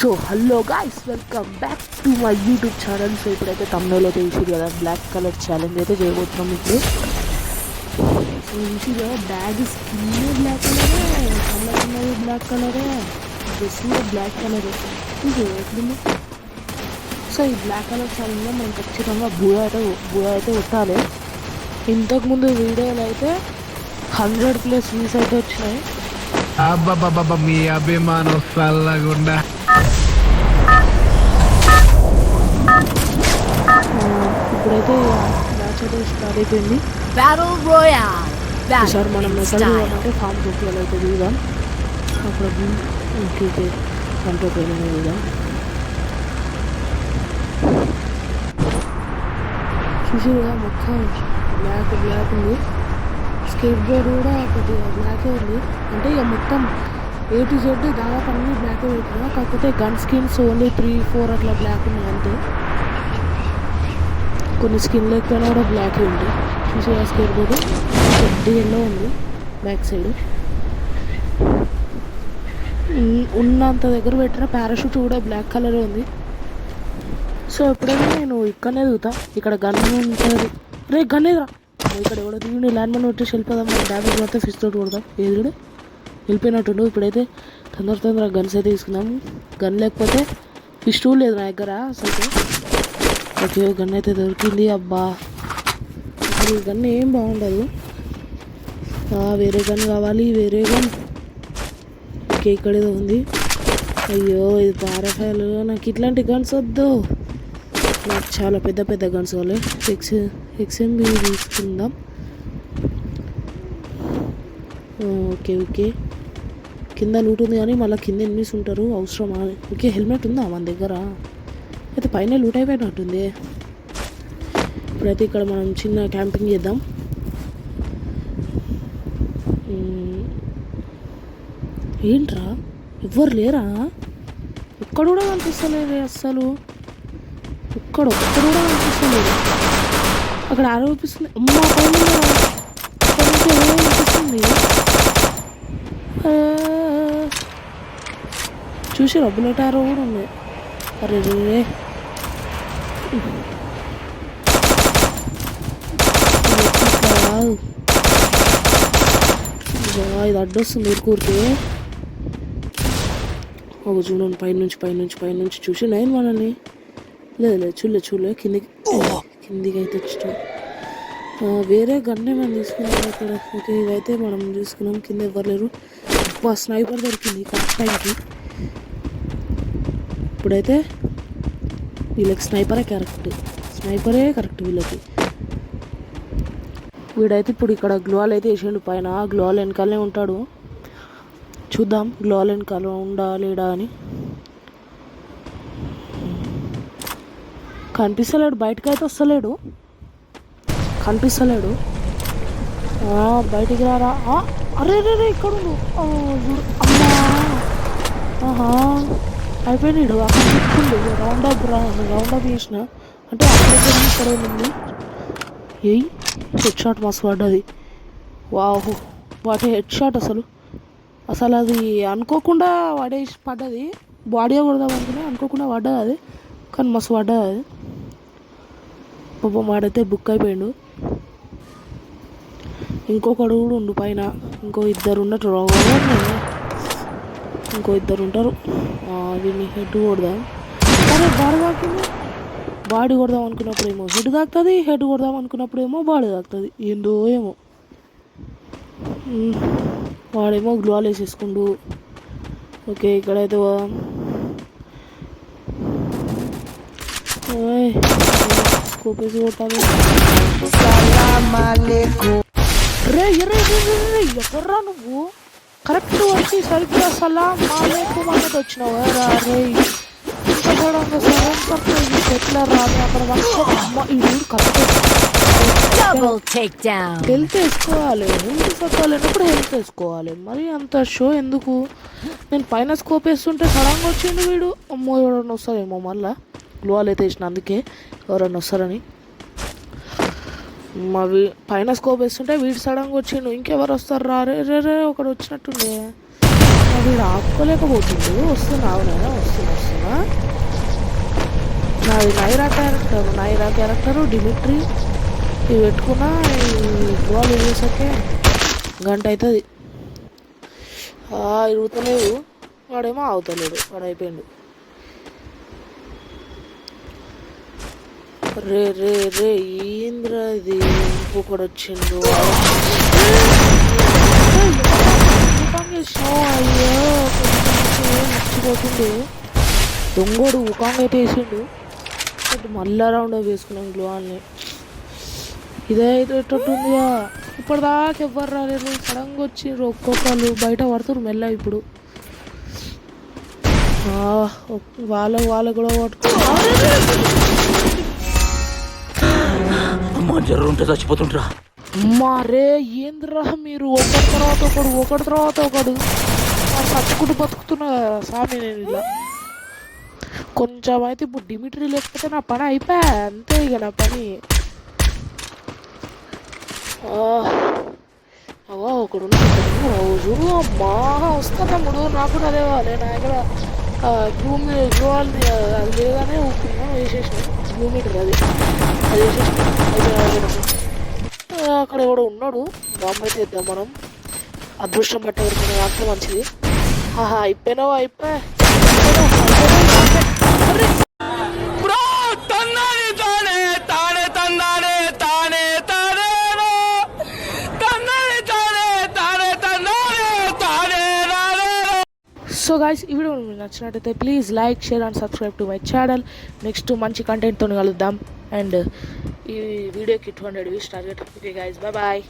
So hello guys, welcome back to my YouTube channel. So ఇప్పుడైతే తమిళలో తెలిసింది కదా, black colour challenge అయితే చేయబోతున్నాం ఇప్పుడు. సో చూసిగా బ్యాగ్ స్కిన్ బ్లాక్ కలరే, కళ్ళకున్నది బ్లాక్ కలరే, డ్రెస్ కూడా బ్లాక్ కలరే. ఇది ఎట్లుంది? సో ఈ బ్లాక్ కలర్ ఛాలెంజ్లో మనం ఖచ్చితంగా బూయా అయితే కొట్టాలి. ఇంతకుముందు వీడియోలు అయితే 100+ వ్యూస్ అయితే వచ్చినాయి. అబ్బాబ్బాబ్బా మీ అభిమానం చల్లగుండా. ఇప్పుడైతే మ్యాచ్ అయితే స్టార్ట్ అయిపోయింది. ఈసారి మనం ఎక్కడ అంటే ఫామ్ చూపించాలి అయితే చూద్దాం. అక్కడ ఇంకైతే గంట పోయిన చూద్దాం. చూసిగా మొత్తం బ్లాక్ ఉంది. స్కేట్ బోర్డ్ కూడా కొద్దిగా బ్లాకే ఉంది. అంటే ఇక మొత్తం A to Z దాదాపు అన్నీ బ్లాకే పెడుతున్నా. కాకపోతే గన్ స్కిన్స్ ఓన్లీ 3-4 అట్లా బ్లాక్ ఉన్నాయి అంతే. కొన్ని స్కిన్ లేకపోయినా కూడా బ్లాకే ఉంది. చూసి ఆ స్కేట్ బోర్డు పెద్ద ఎల్లో ఉంది బ్యాక్ సైడ్. ఉన్నంత దగ్గర పెట్టిన పారాషూట్ కూడా బ్లాక్ కలర్ ఉంది. సో ఎప్పుడైనా నేను ఇక్కడనే దిగుతా. ఇక్కడ గన్ ఉంటుంది. రే గన్ ఎదురా, ఇక్కడ ఎవడో దిగుండి ల్యాండ్ మన వచ్చేసి వెళ్ళిపోదాం. మనం డ్యామేజ్ పడితే ఫిష్ తోటి కొడదాం. ఏదుడు వెళ్ళిపోయినట్టుండు. ఇప్పుడైతే తొందరగా గన్స్ అయితే తీసుకుందాము. గన్ లేకపోతే ఫిష్ టూల్ లేదు నా దగ్గర అసలు. ఓకే, గన్ అయితే దొరికింది. అబ్బా అసలు ఈ గన్ ఏం బాగుండదు. వేరే గన్ కావాలి, వేరే గన్. ఓకే, ఇక్కడేదో ఉంది. అయ్యో ఇది పారాఫైల్. నాకు ఇట్లాంటి గన్స్ వద్దు, నాకు చాలా పెద్ద గన్స్ కావాలి. XMB తీసుకుందాం. ఓకే కింద లూట్ ఉంది కానీ మళ్ళీ కింద ఎనిమిస్ ఉంటారు, అవసరమా? ఓకే, హెల్మెట్ ఉందా మన దగ్గర? అయితే పైన లూట్ అయిపోయినట్టుంది. ఇప్పుడైతే ఇక్కడ మనం చిన్న క్యాంపింగ్ చేద్దాం. ఏంట్రా ఎవ్వరు లేరా? ఎక్కడ కూడా కనిపిస్తలేదు అస్సలు. ఒక్కడు కూడా కనిపిస్తలేదు. అక్కడ ఆరోపిస్తుంది. అమ్మ పైన అనిపిస్తుంది. చూసి బుల్లెట్ ఆరో కూడా ఉంది. అరే రే ఇది అడ్డొస్తుంది ఊరికూరికి. ఒక చూడండి పైనుంచి చూసి నైన్ మనల్ని. లేదు చూడలే కిందికి అయితే వచ్చాం. వేరే గన్నే మనం తీసుకున్నాం ఇక్కడ. ఓకే, ఇవైతే మనం తీసుకున్నాం. కింద ఎవ్వరు లేరు. స్నైపర్ దొరికింది కరెక్ట్ టైంకి. ఇప్పుడైతే వీళ్ళకి స్నైపరే కరెక్ట్ వీళ్ళకి. వీడైతే ఇప్పుడు ఇక్కడ గ్లోవాల్ అయితే వేసిండు పైన. గ్లోవాల్ వెనకాలనే ఉంటాడు. చూద్దాం గ్లోవాల్ వెనకాల ఉండా లేడా అని. కనిపిస్తలేడు, బయటకు అయితే వస్తలేడు. బయటికి రారా. అరే ఇక్కడ అమ్మా అయిపోయినాడు. అక్కడ చెప్తుండు రౌండ్ అప్ చేసిన అంటే అక్కడ ఉంది. హెడ్ షాట్ మస్తు పడ్డది. వాటి హెడ్ షాట్ అసలు అది అనుకోకుండా పడ్డది. బాడీ కొడదాం అనుకున్నా, అనుకోకుండా పడ్డది అది. కానీ మస్తు పడ్డది అది. పాపం వాడైతే బుక్ అయిపోయాడు. ఇంకొకడు కూడా ఉండు పైన. ఇంకో ఇద్దరు ఉంటారు. వీడిని హెడ్ కొడదాం. అరే బాడీ కొడదాం అనుకున్నప్పుడేమో హెడ్ తాకుతుంది, హెడ్ కొడదాం అనుకున్నప్పుడేమో బాడీ తాకుతుంది. ఏందో ఏమో. వాడేమో గ్లోవాల్ వేసేసుకుండు. ఓకే, ఇక్కడైతే కోపేసి కొట్టాలి. ఎవర్రా నువ్వు? కరెక్ట్ వచ్చి సరిగ్గా సలాం అలైకుం అన్నది వచ్చినావు. రే ఇంత సడన్గా ఎట్లా రాని అక్కడ హెల్త్ వేసుకోవాలి. హెల్త్ వేసుకోవాలి. మరి అంత షో ఎందుకు? నేను పైన స్కోప్ వేస్తుంటే సడన్గా వచ్చిండు వీడు. అమ్మో ఎవరన్నా వస్తారేమో మళ్ళీ. గ్లోవాల్ అయితే వేసిన అందుకే ఎవరన్నా వస్తారని. మా పైన స్కోప్ వేస్తుంటే వీడు సడన్గా వచ్చిండు. ఇంకెవరు వస్తారు? రే ఒకడు వచ్చినట్టుండే. వీడు ఆపుకోలేకపోతుండు. వస్తున్నా వస్తున్నా నాది నైరా క్యారెక్టరు డిమిట్రీ ఇవి పెట్టుకున్నా ఈ గోల్ వేసాకే గంట అవుతుంది. ఇరుగుతలేవు, వాడేమో అవుతలేడు, వాడు అయిపోయిండు. రే రే రే ఏంద్రది ఇంకొకడు వచ్చిండు. అయ్యో మర్చిపోతుండే దొంగోడు ఉకాంగ్ అయితే వేసిండు. మళ్ళా రౌండ్ వేసుకున్నాం గ్లోవాల్ని. ఇదే ఇదేటట్టుందిగా, ఇప్పటిదాకా ఎవ్వరు రాలేరు, సడన్గా వచ్చిర్రు ఒక్కొక్కరు బయట పడుతున్నారు మెల్ల. ఇప్పుడు వాళ్ళ కూడా జర్రుంటే చచ్చిపోతుంటరా. మారే ఏంద్రా మీరు ఒకటి తర్వాత ఒకడు చచ్చుకుంటూ బతుకుతున్నా సామి. నేను ఇలా కొంచెం అయితే ఇప్పుడు డిమిట్రీ లేకపోతే నా పని అయిపోయా అంతే. ఇక నా పని ఒకడు రోజు అమ్మా వస్తా తమ్ముడు, నాకు కూడా అదే కావాలి. నా దగ్గర గ్లూ అది లేదని ఊపుకున్నాను, వేసేసిన గ్లూ మీటర్ అది వేసేసిన. అక్కడ ఎవడో ఉన్నాడు, బాంబు అయితే ఇద్దాం మనం. అదృష్టం పట్టగలిగిన వాటితో మంచిది. అయిపోయినావు అయిపోయా. సో గైస్, ఈ వీడియో మీకు నచ్చినట్టయితే please like, share and subscribe to my channel. Next మంచి కంటెంట్తో కలుద్దాం. అండ్ ఈ వీడియోకి 200 views target. Okay guys, bye.